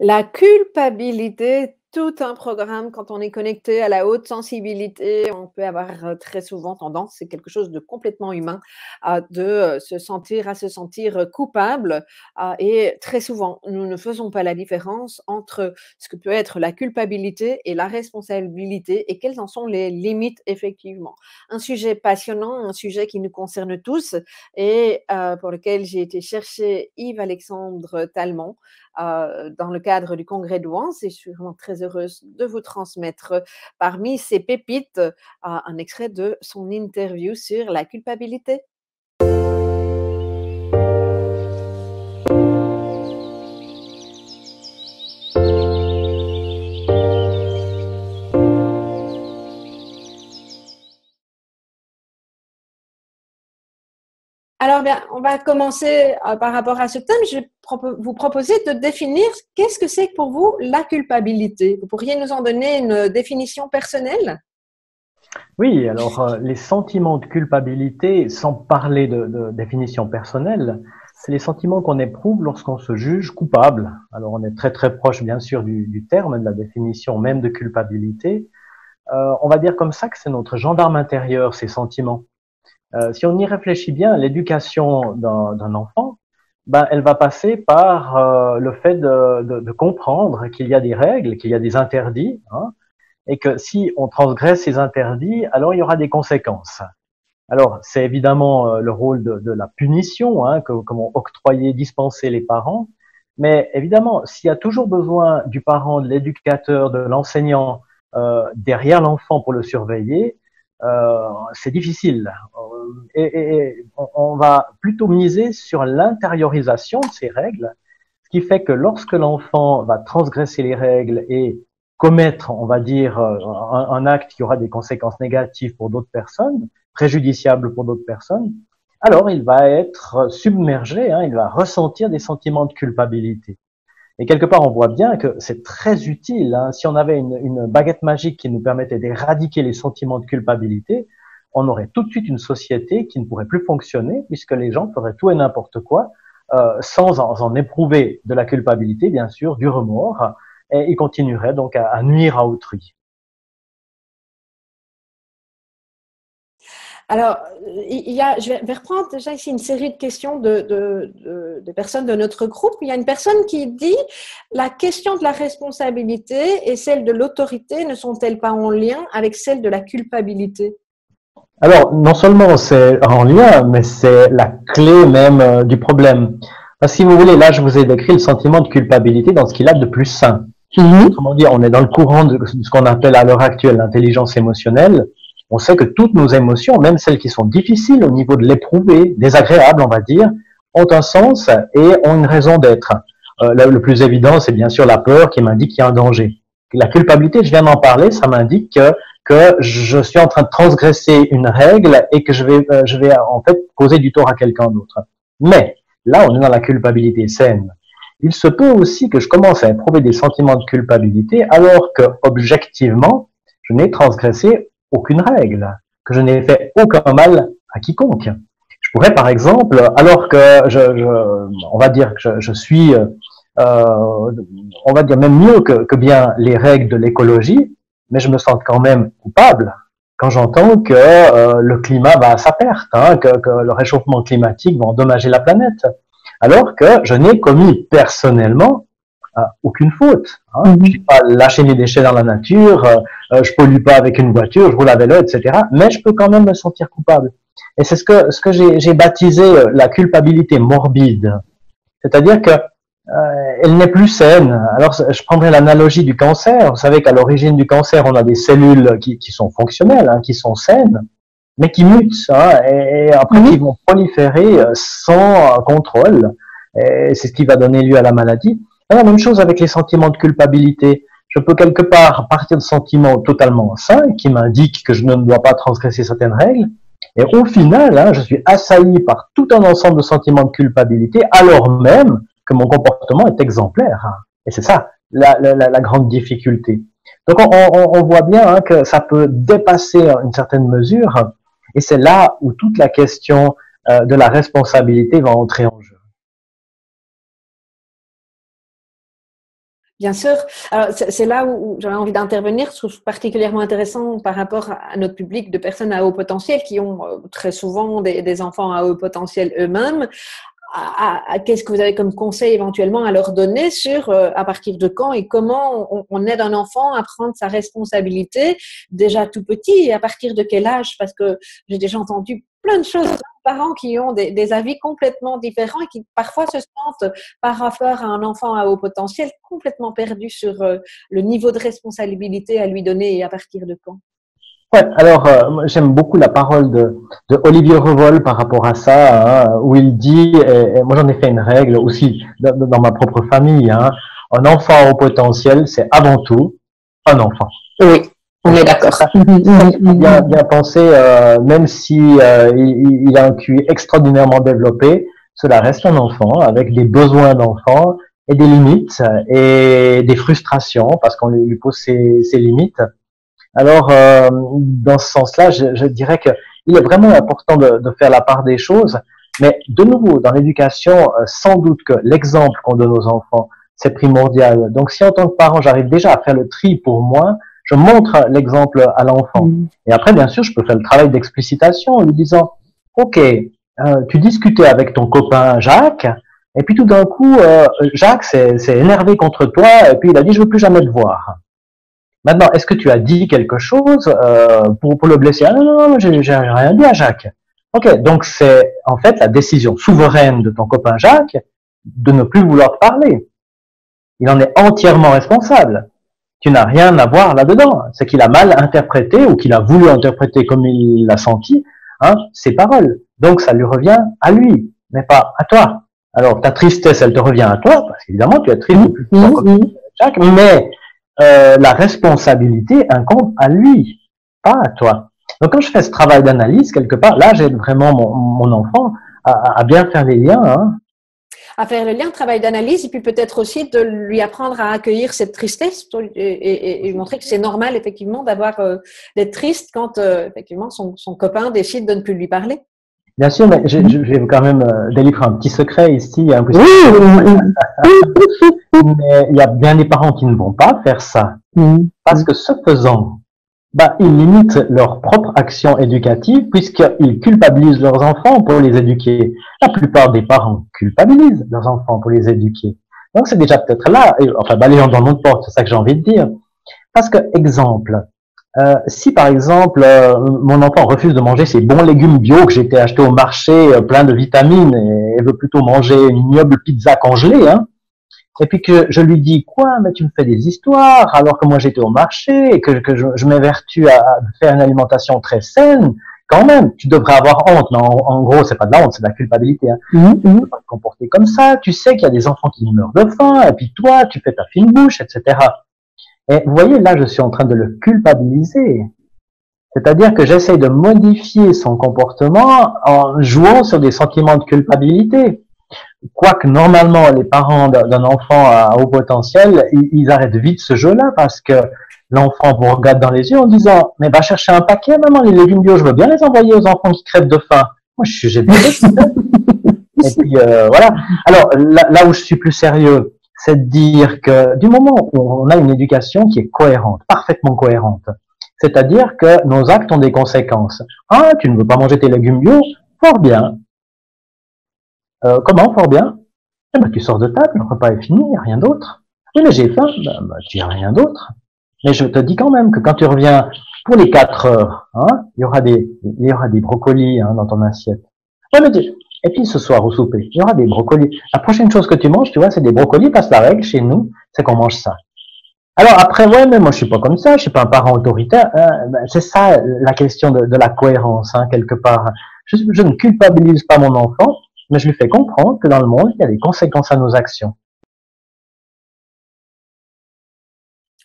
La culpabilité, tout un programme quand on est connecté à la haute sensibilité, on peut avoir, très souvent tendance, c'est quelque chose de complètement humain, se sentir, coupable, et très souvent, nous ne faisons pas la différence entre ce que peut être la culpabilité et la responsabilité et quelles en sont les limites effectivement. Un sujet passionnant, un sujet qui nous concerne tous et pour lequel j'ai été chercher Yves-Alexandre Talmont, dans le cadre du congrès de Wans et je suis vraiment très heureuse de vous transmettre parmi ces pépites, un extrait de son interview sur la culpabilité. Alors bien, on va commencer, par rapport à ce thème. Je vais vous proposer de définir qu'est-ce que c'est pour vous la culpabilité? Vous pourriez nous en donner une définition personnelle? Oui, alors les sentiments de culpabilité, sans parler de définition personnelle, c'est les sentiments qu'on éprouve lorsqu'on se juge coupable. Alors on est très très proche bien sûr du terme, de la définition même de culpabilité. On va dire comme ça que c'est notre gendarme intérieur, ces sentiments. Si on y réfléchit bien, l'éducation d'un enfant, ben, elle va passer par le fait de comprendre qu'il y a des règles, qu'il y a des interdits, hein, et que si on transgresse ces interdits, alors il y aura des conséquences. Alors, c'est évidemment le rôle de la punition, hein, que qu'ont octroyé, dispensé les parents, mais évidemment, s'il y a toujours besoin du parent, de l'éducateur, de l'enseignant derrière l'enfant pour le surveiller, c'est difficile. Et on va plutôt miser sur l'intériorisation de ces règles, ce qui fait que lorsque l'enfant va transgresser les règles et commettre, on va dire, un acte qui aura des conséquences négatives pour d'autres personnes, préjudiciables pour d'autres personnes, alors il va être submergé, hein, il va ressentir des sentiments de culpabilité. Et quelque part, on voit bien que c'est très utile. Hein, si on avait une baguette magique qui nous permettait d'éradiquer les sentiments de culpabilité, on aurait tout de suite une société qui ne pourrait plus fonctionner puisque les gens feraient tout et n'importe quoi sans en éprouver de la culpabilité, bien sûr, du remords, et ils continueraient donc à nuire à autrui. Alors, je vais reprendre déjà ici une série de questions de personnes de notre groupe. Il y a une personne qui dit, la question de la responsabilité et celle de l'autorité ne sont-elles pas en lien avec celle de la culpabilité? Alors, non seulement c'est en lien, mais c'est la clé même du problème. Parce que si vous voulez, là, je vous ai décrit le sentiment de culpabilité dans ce qu'il a de plus sain. Autrement dit, on est dans le courant de ce qu'on appelle à l'heure actuelle l'intelligence émotionnelle. On sait que toutes nos émotions, même celles qui sont difficiles au niveau de l'éprouver, désagréables, on va dire, ont un sens et ont une raison d'être. Le plus évident, c'est bien sûr la peur qui m'indique qu'il y a un danger. La culpabilité, je viens d'en parler, ça m'indique que je suis en train de transgresser une règle et que je vais en fait causer du tort à quelqu'un d'autre. Mais là, on est dans la culpabilité saine. Il se peut aussi que je commence à éprouver des sentiments de culpabilité alors que, objectivement, je n'ai transgressé aucune règle, que je n'ai fait aucun mal à quiconque. Je pourrais, par exemple, alors que on va dire que je suis, on va dire même mieux que bien les règles de l'écologie, mais je me sens quand même coupable quand j'entends que le climat va à sa perte, hein, que le réchauffement climatique va endommager la planète alors que je n'ai commis personnellement aucune faute. Hein. Je n'ai pas lâché mes déchets dans la nature, je pollue pas avec une voiture, je roule à vélo, etc. Mais je peux quand même me sentir coupable. Et c'est ce que j'ai baptisé la culpabilité morbide. C'est-à-dire que elle n'est plus saine. Alors, je prendrai l'analogie du cancer. Vous savez qu'à l'origine du cancer, on a des cellules qui sont fonctionnelles, hein, qui sont saines, mais qui mutent, hein, et après qui vont proliférer sans contrôle. Et c'est ce qui va donner lieu à la maladie. Et la même chose avec les sentiments de culpabilité. Je peux quelque part partir de sentiments totalement sains qui m'indiquent que je ne dois pas transgresser certaines règles. Et au final, hein, je suis assailli par tout un ensemble de sentiments de culpabilité, alors même que mon comportement est exemplaire. Et c'est ça la grande difficulté. Donc on voit bien hein, que ça peut dépasser une certaine mesure et c'est là où toute la question de la responsabilité va entrer en jeu. Bien sûr. Alors, c'est là où j'avais envie d'intervenir. Je trouve particulièrement intéressant par rapport à notre public de personnes à haut potentiel qui ont très souvent des enfants à haut potentiel eux-mêmes. Qu'est-ce que vous avez comme conseil éventuellement à leur donner sur à partir de quand et comment on aide un enfant à prendre sa responsabilité déjà tout petit et à partir de quel âge? Parce que j'ai déjà entendu plein de choses de parents qui ont des avis complètement différents et qui parfois se sentent par rapport à un enfant à haut potentiel complètement perdus sur le niveau de responsabilité à lui donner et à partir de quand. Ouais, alors moi, j'aime beaucoup la parole de Olivier Revol par rapport à ça, hein, où il dit, et moi j'en ai fait une règle aussi dans ma propre famille, hein, un enfant au potentiel, c'est avant tout un enfant. Oui, on est d'accord. Bien pensé, même si il a un QI extraordinairement développé, cela reste un enfant avec des besoins d'enfant et des limites et des frustrations parce qu'on lui pose ses limites. Alors, dans ce sens-là, je dirais que il est vraiment important de faire la part des choses, mais de nouveau, dans l'éducation, sans doute que l'exemple qu'on donne aux enfants, c'est primordial. Donc, si en tant que parent, j'arrive déjà à faire le tri pour moi, je montre l'exemple à l'enfant. Et après, bien sûr, je peux faire le travail d'explicitation en lui disant, OK, tu discutais avec ton copain Jacques, et puis tout d'un coup, Jacques s'est énervé contre toi, et puis il a dit, je veux plus jamais te voir. Maintenant, est-ce que tu as dit quelque chose pour le blesser? Ah non, non, non, j'ai rien dit à Jacques. Ok, donc c'est en fait la décision souveraine de ton copain Jacques de ne plus vouloir te parler. Il en est entièrement responsable. Tu n'as rien à voir là-dedans. C'est qu'il a mal interprété ou qu'il a voulu interpréter comme il l'a senti, hein, ses paroles. Donc ça lui revient à lui, mais pas à toi. Alors ta tristesse, elle te revient à toi, parce qu'évidemment tu es triste depuis ton copain Jacques, mais la responsabilité incombe à lui, pas à toi. Donc quand je fais ce travail d'analyse, quelque part, là j'aide vraiment mon enfant à bien faire les liens. Hein. À faire le lien, travail d'analyse, et puis peut-être aussi de lui apprendre à accueillir cette tristesse et montrer que c'est normal effectivement d'être triste quand effectivement son copain décide de ne plus lui parler. Bien sûr, mais je vais quand même délivrer un petit secret ici. Hein, mais il y a bien des parents qui ne vont pas faire ça. Parce que ce faisant, ils limitent leur propre action éducative puisqu'ils culpabilisent leurs enfants pour les éduquer. La plupart des parents culpabilisent leurs enfants pour les éduquer. Donc c'est déjà peut-être là, balayons dans notre porte, c'est ça que j'ai envie de dire. Parce que, exemple, si par exemple mon enfant refuse de manger ces bons légumes bio que j'ai été acheter au marché plein de vitamines et veut plutôt manger une ignoble pizza congelée, hein, et puis que je lui dis quoi, mais tu me fais des histoires alors que moi j'étais au marché et que je m'évertue à faire une alimentation très saine, quand même tu devrais avoir honte. Mais en gros c'est pas de la honte, c'est de la culpabilité. Hein. Tu peux pas te comporter comme ça, tu sais qu'il y a des enfants qui meurent de faim et puis toi tu fais ta fine bouche, etc. Et vous voyez, là, je suis en train de le culpabiliser. C'est-à-dire que j'essaie de modifier son comportement en jouant sur des sentiments de culpabilité. Quoique, normalement, les parents d'un enfant à haut potentiel, ils arrêtent vite ce jeu-là parce que l'enfant vous regarde dans les yeux en disant « Mais va chercher un paquet, maman, les légumes bio, je veux bien les envoyer aux enfants qui crèvent de faim. » Moi, j'ai bien Et puis, voilà. Alors, là où je suis plus sérieux, c'est de dire que du moment où on a une éducation qui est cohérente, parfaitement cohérente, c'est-à-dire que nos actes ont des conséquences. Ah, tu ne veux pas manger tes légumes bio? Fort bien. Comment, fort bien? Eh ben, tu sors de table, le repas est fini, il n'y a rien d'autre. Oui, mais j'ai faim, tu n'y a rien d'autre. Mais je te dis quand même que quand tu reviens pour les 4 heures, hein, il y aura des brocolis hein, dans ton assiette. Ouais, mais et puis ce soir au souper, il y aura des brocolis. La prochaine chose que tu manges, tu vois, c'est des brocolis, parce que la règle chez nous, c'est qu'on mange ça. Alors après, ouais, mais moi je suis pas comme ça, je suis pas un parent autoritaire. C'est ça la question de la cohérence, hein, quelque part. Je ne culpabilise pas mon enfant, mais je lui fais comprendre que dans le monde, il y a des conséquences à nos actions.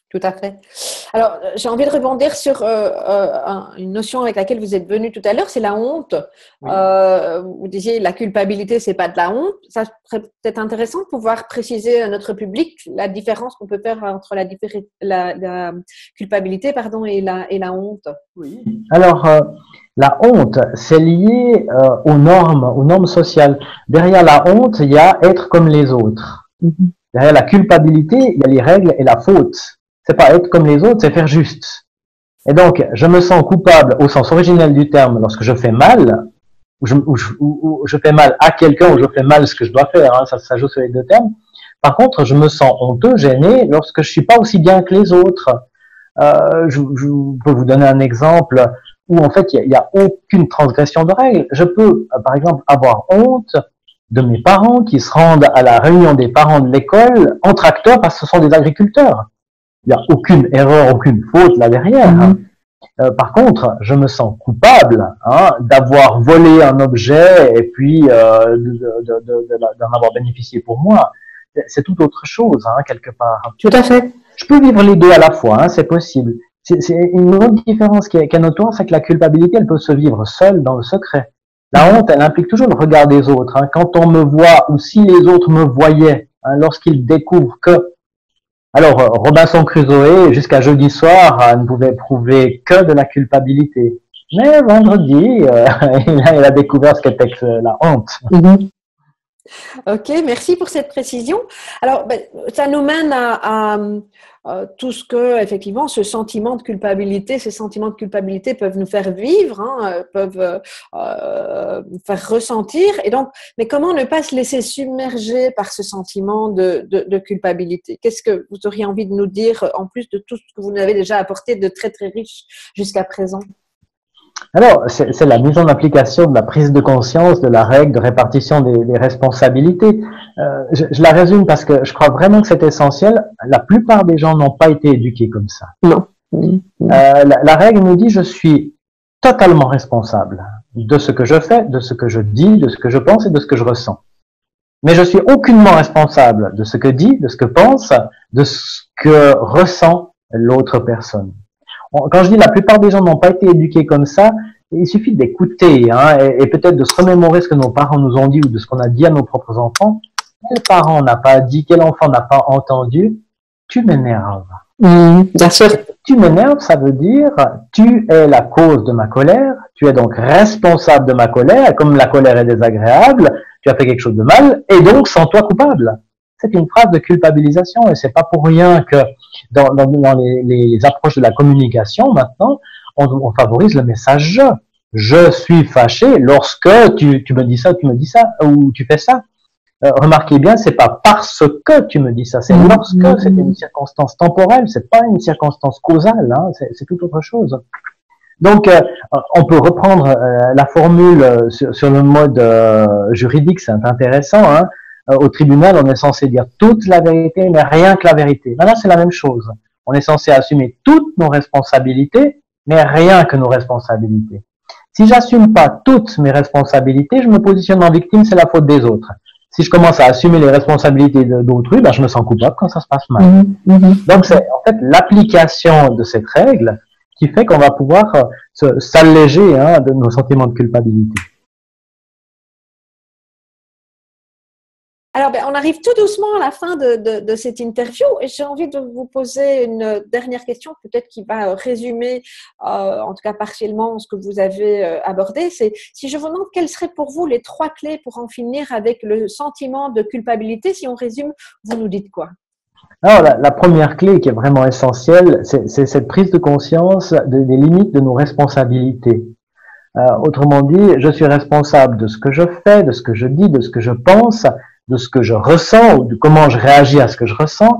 Tout à fait. Alors, j'ai envie de rebondir sur une notion avec laquelle vous êtes venu tout à l'heure, c'est la honte. Oui. Vous disiez la culpabilité, c'est pas de la honte. Ça serait peut-être intéressant de pouvoir préciser à notre public la différence qu'on peut faire entre la culpabilité et la honte. Oui. Alors, la honte, c'est lié aux normes sociales. Derrière la honte, il y a être comme les autres. Derrière la culpabilité, il y a les règles et la faute. C'est pas être comme les autres, c'est faire juste. Et donc, je me sens coupable au sens originel du terme lorsque je fais mal, ou je fais mal à quelqu'un, ou je fais mal ce que je dois faire, hein, ça joue sur les deux termes. Par contre, je me sens honteux, gêné, lorsque je suis pas aussi bien que les autres. Je peux vous donner un exemple où en fait il y a aucune transgression de règles. Je peux, par exemple, avoir honte de mes parents qui se rendent à la réunion des parents de l'école en tracteur parce que ce sont des agriculteurs. Il n'y a aucune erreur, aucune faute là derrière. Hein. Par contre, je me sens coupable d'avoir volé un objet et puis d'en avoir bénéficié pour moi. C'est tout autre chose, hein, quelque part. Tout à fait. Je peux vivre les deux à la fois, hein, c'est possible. C'est une autre différence qui est notoire, c'est que la culpabilité, elle peut se vivre seule dans le secret. La honte, elle implique toujours le regard des autres. Hein. Quand on me voit ou si les autres me voyaient, hein, lorsqu'ils découvrent que... Alors, Robinson Crusoe, jusqu'à jeudi soir, ne pouvait prouver que de la culpabilité. Mais vendredi, il a découvert ce qu'était la honte. Ok, merci pour cette précision. Alors, ça nous mène à tout ce que, effectivement, ces sentiments de culpabilité peuvent nous faire vivre, hein, peuvent faire ressentir. Et donc, mais comment ne pas se laisser submerger par ce sentiment de culpabilité? Qu'est-ce que vous auriez envie de nous dire, en plus de tout ce que vous nous avez déjà apporté de très, très riche jusqu'à présent? Alors, c'est la mise en application de la prise de conscience de la règle de répartition des responsabilités. Je la résume parce que je crois vraiment que c'est essentiel. La plupart des gens n'ont pas été éduqués comme ça. Non. La règle nous dit je suis totalement responsable de ce que je fais, de ce que je dis, de ce que je pense et de ce que je ressens. Mais je suis aucunement responsable de ce que dit, de ce que pense, de ce que ressent l'autre personne. Quand je dis la plupart des gens n'ont pas été éduqués comme ça, il suffit d'écouter hein, et peut-être de se remémorer ce que nos parents nous ont dit ou de ce qu'on a dit à nos propres enfants. Quel parent n'a pas dit, quel enfant n'a pas entendu? Tu m'énerves. Bien sûr. Tu m'énerves, ça veut dire tu es la cause de ma colère, tu es donc responsable de ma colère, et comme la colère est désagréable, tu as fait quelque chose de mal, et donc sens-toi coupable. C'est une phrase de culpabilisation et c'est pas pour rien que dans les approches de la communication maintenant, on favorise le message je. Je suis fâché lorsque tu me dis ça, ou tu fais ça. Remarquez bien, c'est pas parce que tu me dis ça, c'est lorsque. C'est une circonstance temporelle, c'est pas une circonstance causale, hein, c'est tout autre chose. Donc, on peut reprendre la formule sur le mode juridique, c'est intéressant. Hein. Au tribunal, on est censé dire toute la vérité, mais rien que la vérité. Là, c'est la même chose. On est censé assumer toutes nos responsabilités, mais rien que nos responsabilités. Si j'assume pas toutes mes responsabilités, je me positionne en victime, c'est la faute des autres. Si je commence à assumer les responsabilités d'autrui, je me sens coupable quand ça se passe mal. Donc, c'est en fait l'application de cette règle qui fait qu'on va pouvoir s'alléger hein, de nos sentiments de culpabilité. Alors, on arrive tout doucement à la fin de cette interview et j'ai envie de vous poser une dernière question, peut-être qui va résumer, en tout cas partiellement, ce que vous avez abordé. C'est si je vous demande quelles seraient pour vous les 3 clés pour en finir avec le sentiment de culpabilité, si on résume, vous nous dites quoi? Alors, la première clé qui est vraiment essentielle, c'est cette prise de conscience des limites de nos responsabilités. Autrement dit, je suis responsable de ce que je fais, de ce que je dis, de ce que je pense, de ce que je ressens ou de comment je réagis à ce que je ressens,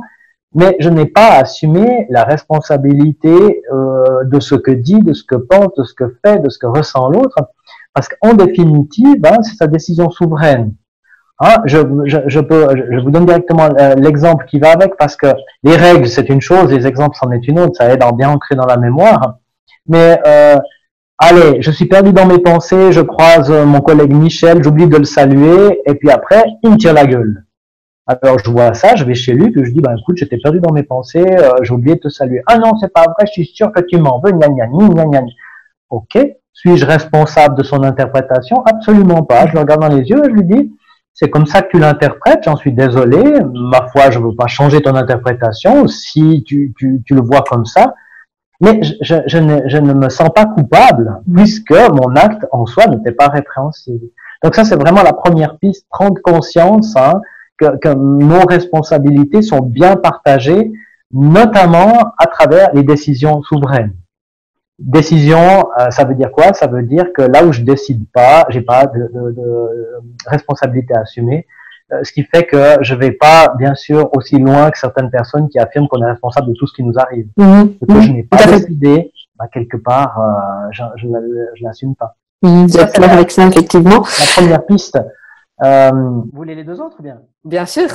mais je n'ai pas à assumer la responsabilité de ce que dit, de ce que pense, de ce que fait, de ce que ressent l'autre, parce qu'en définitive, c'est sa décision souveraine. Hein, je vous donne directement l'exemple qui va avec, parce que les règles, c'est une chose, les exemples, c'en est une autre, ça aide à bien ancrer dans la mémoire, mais allez, je suis perdu dans mes pensées, je croise mon collègue Michel, j'oublie de le saluer, et puis après, il me tire la gueule. Alors, je vois ça, je vais chez lui, puis je dis, écoute, j'étais perdu dans mes pensées, j'ai oublié de te saluer. Ah non, c'est pas vrai, je suis sûr que tu m'en veux, gna gna gna gna. Ok, suis-je responsable de son interprétation? Absolument pas. Je le regarde dans les yeux et je lui dis, c'est comme ça que tu l'interprètes, j'en suis désolé, ma foi, je ne veux pas changer ton interprétation, si tu le vois comme ça, mais je ne me sens pas coupable, puisque mon acte en soi n'était pas répréhensible. Donc ça, c'est vraiment la première piste, prendre conscience que nos responsabilités sont bien partagées, notamment à travers les décisions souveraines. Décision, ça veut dire quoi? Ça veut dire que là où je décide pas, j'ai pas de responsabilité à assumer, ce qui fait que je vais pas, bien sûr, aussi loin que certaines personnes qui affirment qu'on est responsable de tout ce qui nous arrive. Ce que je n'ai pas décidé, bah, quelque part, je l'assume pas. Vous êtes clair avec ça, effectivement. La première piste. Vous voulez les deux autres, bien? Bien sûr.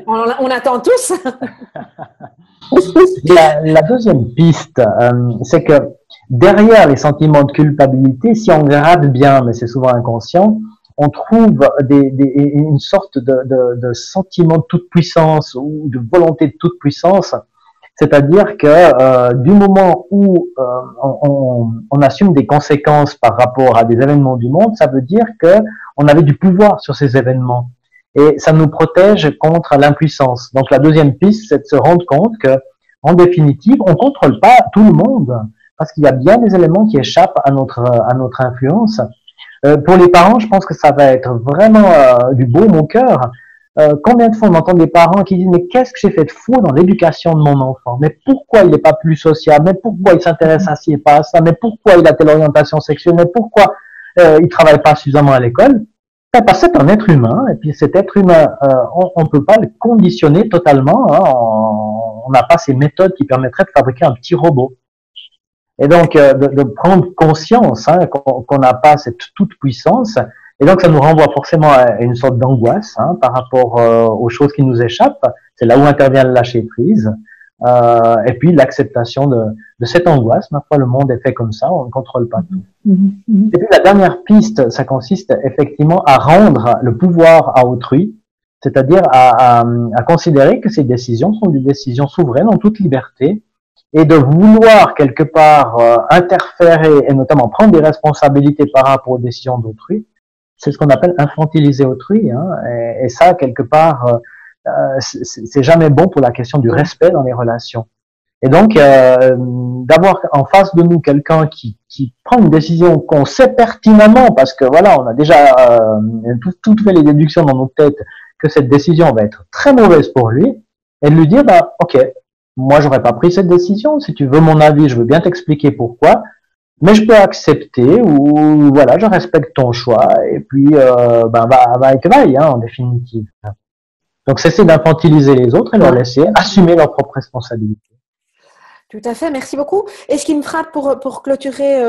On attend tous. La deuxième piste, c'est que derrière les sentiments de culpabilité, si on regarde bien, mais c'est souvent inconscient, on trouve une sorte de sentiment de toute puissance ou de volonté de toute puissance. C'est-à-dire que du moment où on assume des conséquences par rapport à des événements du monde, ça veut dire que on avait du pouvoir sur ces événements. Et ça nous protège contre l'impuissance. Donc la deuxième piste, c'est de se rendre compte que, en définitive, on contrôle pas tout le monde, parce qu'il y a bien des éléments qui échappent à notre influence. Pour les parents, je pense que ça va être vraiment du baume au cœur. Combien de fois on entend des parents qui disent mais qu'est-ce que j'ai fait de fou dans l'éducation de mon enfant? Mais pourquoi il n'est pas plus sociable? Mais pourquoi il s'intéresse à ci et pas à ça? Mais pourquoi il a telle orientation sexuelle? Mais pourquoi il travaille pas suffisamment à l'école? Parce que c'est un être humain, et puis cet être humain, on ne peut pas le conditionner totalement. Hein, on n'a pas ces méthodes qui permettraient de fabriquer un petit robot. Et donc, de prendre conscience hein, qu'on n'a pas cette toute puissance. Et donc, ça nous renvoie forcément à une sorte d'angoisse hein, par rapport aux choses qui nous échappent. C'est là où intervient le lâcher prise. Et puis, l'acceptation de cette angoisse. Ma foi, le monde est fait comme ça, on ne contrôle pas tout. Et puis, la dernière piste, ça consiste effectivement à rendre le pouvoir à autrui, c'est-à-dire à considérer que ces décisions sont des décisions souveraines en toute liberté, et de vouloir quelque part interférer et notamment prendre des responsabilités par rapport aux décisions d'autrui, c'est ce qu'on appelle infantiliser autrui. Hein, et ça, quelque part, c'est jamais bon pour la question du respect dans les relations. Et donc, d'avoir en face de nous quelqu'un qui prend une décision qu'on sait pertinemment, parce que voilà, on a déjà tout fait les déductions dans notre tête que cette décision va être très mauvaise pour lui, et de lui dire, bah, ok, moi j'aurais pas pris cette décision, si tu veux mon avis, je veux bien t'expliquer pourquoi, mais je peux accepter, ou voilà, je respecte ton choix, et puis, ben, va et que vaille, hein, en définitive. Donc, cesser d'infantiliser les autres et leur laisser assumer leurs propres responsabilités. Tout à fait, merci beaucoup. Et ce qui me frappe pour clôturer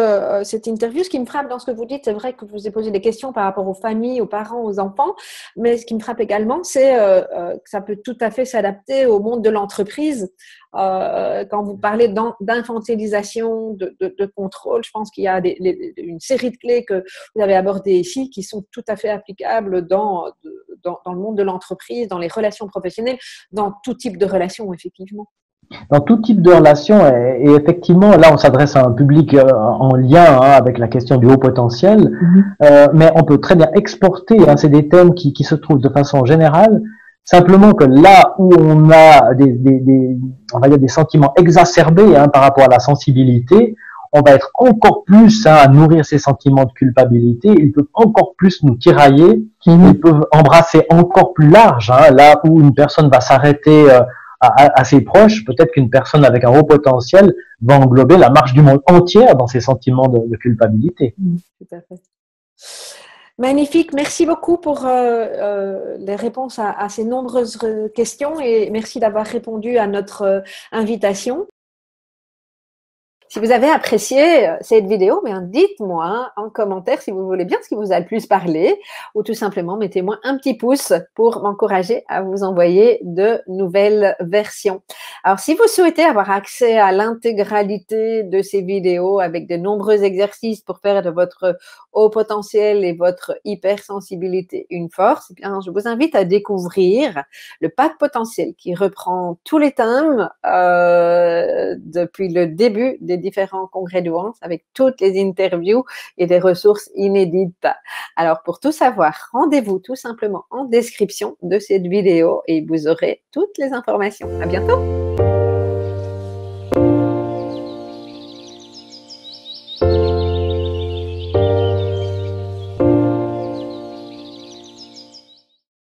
cette interview, ce qui me frappe dans ce que vous dites, c'est vrai que vous avez posé des questions par rapport aux familles, aux parents, aux enfants, mais ce qui me frappe également, c'est que ça peut tout à fait s'adapter au monde de l'entreprise. Quand vous parlez d'infantilisation, de contrôle, je pense qu'il y a une série de clés que vous avez abordées ici qui sont tout à fait applicables dans le monde de l'entreprise, dans les relations professionnelles, dans tout type de relations, effectivement. Dans tout type de relation, et effectivement, là, on s'adresse à un public en lien hein, avec la question du haut potentiel, mais on peut très bien exporter, hein, c'est des thèmes qui se trouvent de façon générale, simplement que là où on a on va dire des sentiments exacerbés hein, par rapport à la sensibilité, on va être encore plus hein, à nourrir ces sentiments de culpabilité, ils peuvent encore plus nous tirailler, ils peuvent embrasser encore plus large, hein, là où une personne va s'arrêter à ses proches, peut-être qu'une personne avec un haut potentiel va englober la marche du monde entière dans ses sentiments de culpabilité. Tout à fait. Magnifique, merci beaucoup pour les réponses à ces nombreuses questions et merci d'avoir répondu à notre invitation. Si vous avez apprécié cette vidéo, bien dites-moi en commentaire si vous voulez bien ce qui vous a le plus parlé ou tout simplement mettez-moi un petit pouce pour m'encourager à vous envoyer de nouvelles versions. Alors, si vous souhaitez avoir accès à l'intégralité de ces vidéos avec de nombreux exercices pour faire de votre haut potentiel et votre hypersensibilité une force, eh bien, je vous invite à découvrir le pack potentiel qui reprend tous les thèmes depuis le début des différents congrès de Once avec toutes les interviews et des ressources inédites. Alors, pour tout savoir, rendez-vous tout simplement en description de cette vidéo et vous aurez toutes les informations. À bientôt!